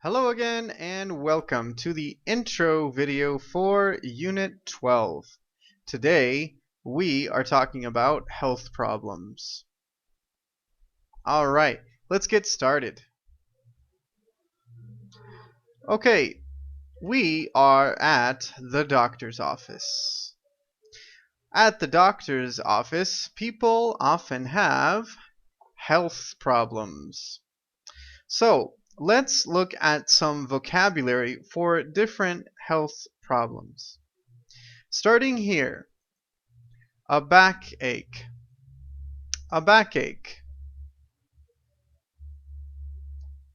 Hello again and welcome to the intro video for Unit 12. Today we are talking about health problems. Alright, let's get started. Okay, we are at the doctor's office. At the doctor's office, people often have health problems. So, let's look at some vocabulary for different health problems. Starting here, a backache, a backache,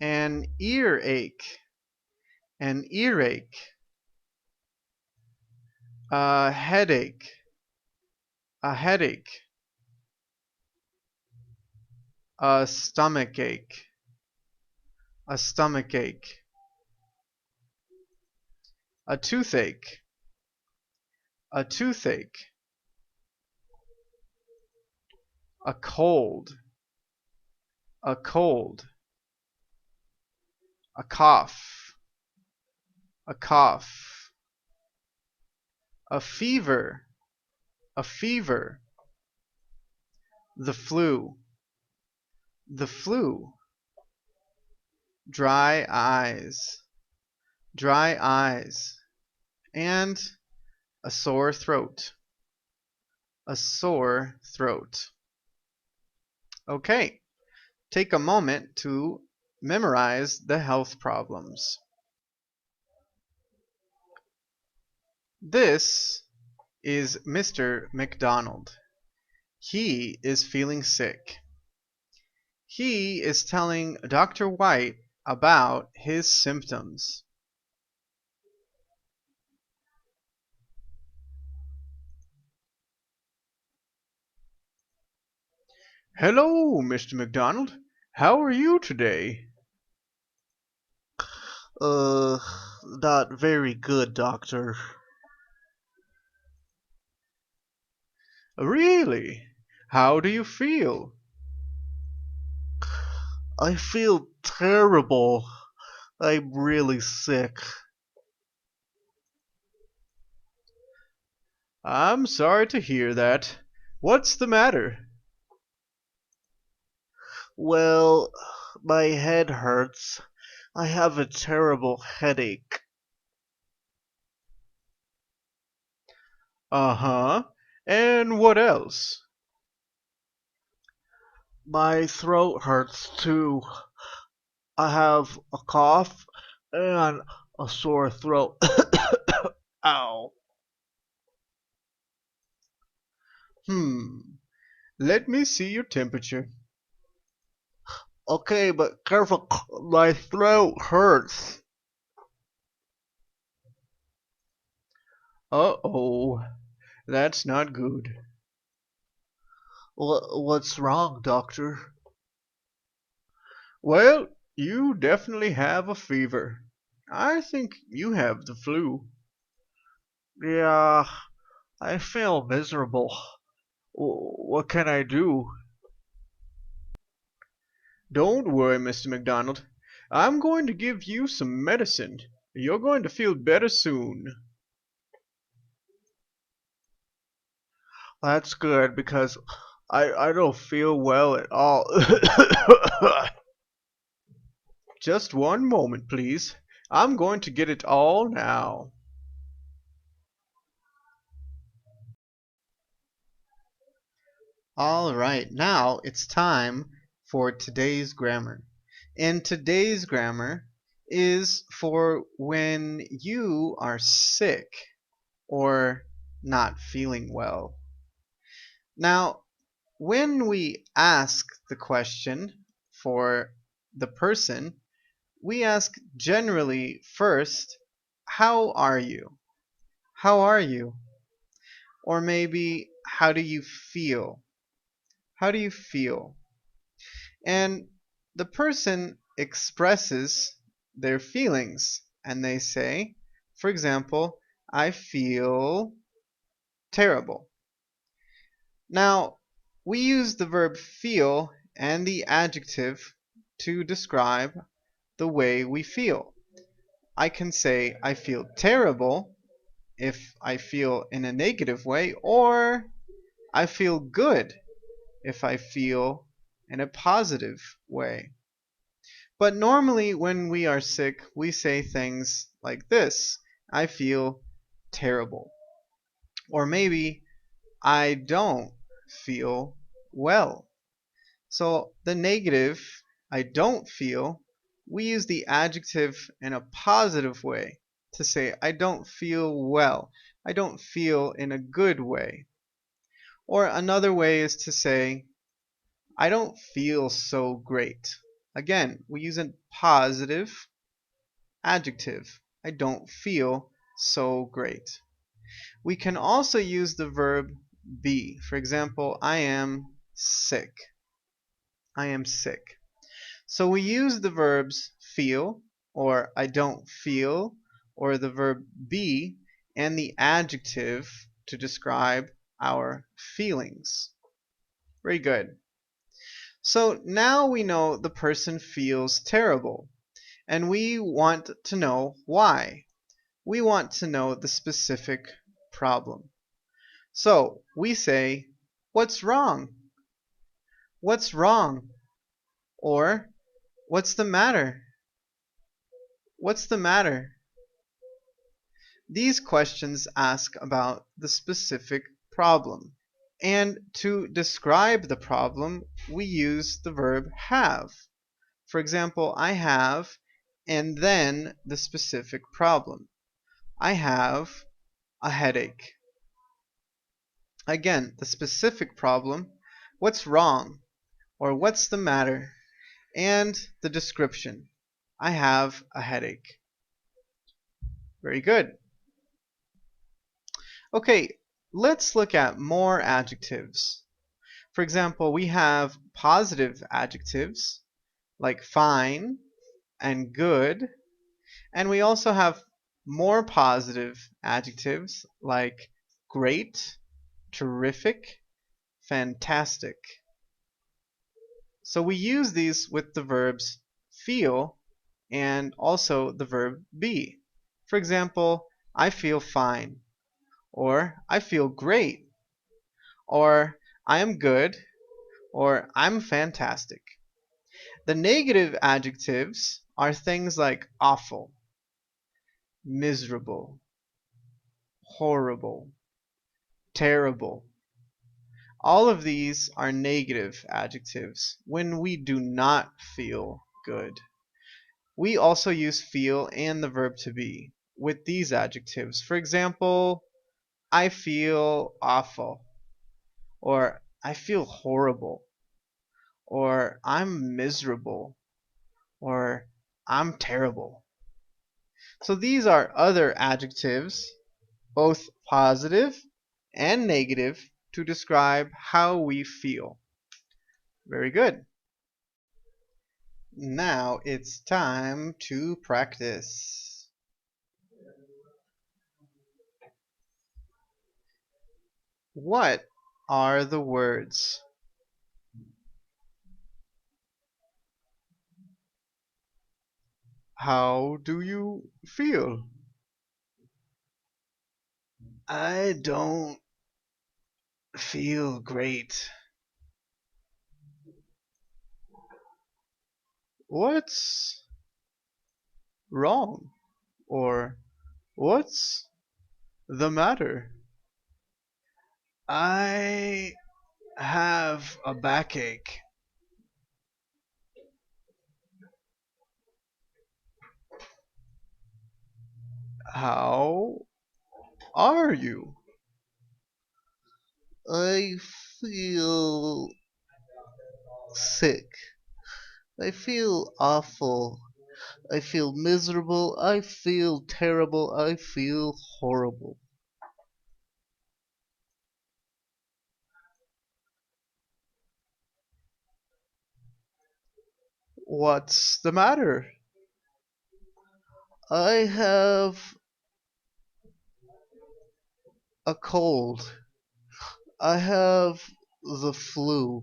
an earache, an earache, a headache, a headache, a stomachache, a stomachache, a toothache, a toothache, a cold, a cold, a cough, a cough, a fever, a fever, the flu, dry eyes, and a sore throat, a sore throat. Okay, take a moment to memorize the health problems. This is Mr. McDonald. He is feeling sick. He is telling Dr. White about his symptoms. Hello, Mr. McDonald. How are you today? Uh, Not very good, doctor. Really? How do you feel? I feel terrible. I'm really sick. I'm sorry to hear that. What's the matter? Well, my head hurts. I have a terrible headache. Uh-huh. And what else? My throat hurts too. I have a cough and a sore throat. Ow. Let me see your temperature. Okay, but careful. My throat hurts. Uh-oh. That's not good. What's wrong, doctor? Well, you definitely have a fever. I think you have the flu. Yeah, I feel miserable. What can I do? Don't worry, Mr. McDonald. I'm going to give you some medicine. You're going to feel better soon. That's good because I don't feel well at all. Just one moment, please. I'm going to get it all now. All right, now it's time for today's grammar. And today's grammar is for when you are sick or not feeling well. Now, when we ask the question for the person, we ask generally first, how are you? How are you? Or maybe, how do you feel? How do you feel? And the person expresses their feelings and they say, for example, I feel terrible. Now, we use the verb feel and the adjective to describe the way we feel. I can say I feel terrible if I feel in a negative way, or I feel good if I feel in a positive way. But normally, when we are sick, we say things like this: I feel terrible. Or maybe I don't feel well. So the negative, I don't feel, we use the adjective in a positive way to say I don't feel well. I don't feel in a good way. Or another way is to say I don't feel so great. Again, we use a positive adjective. I don't feel so great. We can also use the verb be. For example, I am sick. I am sick. So we use the verbs feel, or I don't feel, or the verb be, and the adjective to describe our feelings. Very good. So now we know the person feels terrible, and we want to know why. We want to know the specific problem. So we say, what's wrong? What's wrong? Or, what's the matter? What's the matter? These questions ask about the specific problem. And to describe the problem, we use the verb have. For example, I have, and then the specific problem. I have a headache. Again, the specific problem, what's wrong, or what's the matter, and the description. I have a headache. Very good. Okay, let's look at more adjectives. For example, we have positive adjectives like fine and good, and we also have more positive adjectives like great, terrific, fantastic. So we use these with the verbs feel and also the verb be. For example, I feel fine, or I feel great, or I am good, or I'm fantastic. The negative adjectives are things like awful, miserable, horrible, terrible. All of these are negative adjectives when we do not feel good. We also use feel and the verb to be with these adjectives. For example, I feel awful, or I feel horrible, or I'm miserable, or I'm terrible. So these are other adjectives, both positive and negative, to describe how we feel. Very good. Now it's time to practice. What are the words? How do you feel? I don't feel great. What's wrong? Or what's the matter? I have a backache. How are you? I feel sick. I feel awful. I feel miserable. I feel terrible. I feel horrible. What's the matter? I have a cold. I have the flu.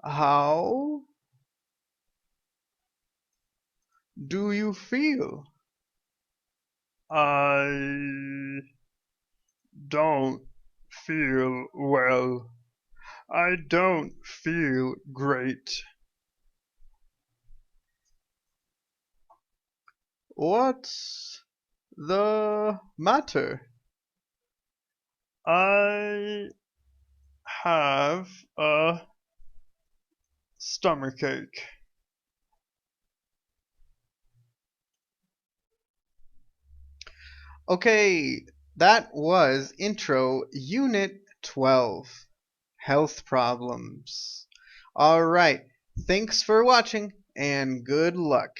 How do you feel? I don't feel well. I don't feel great. What's the matter? I have a stomachache. Okay, that was Intro Unit 12, Health Problems. All right, thanks for watching and good luck.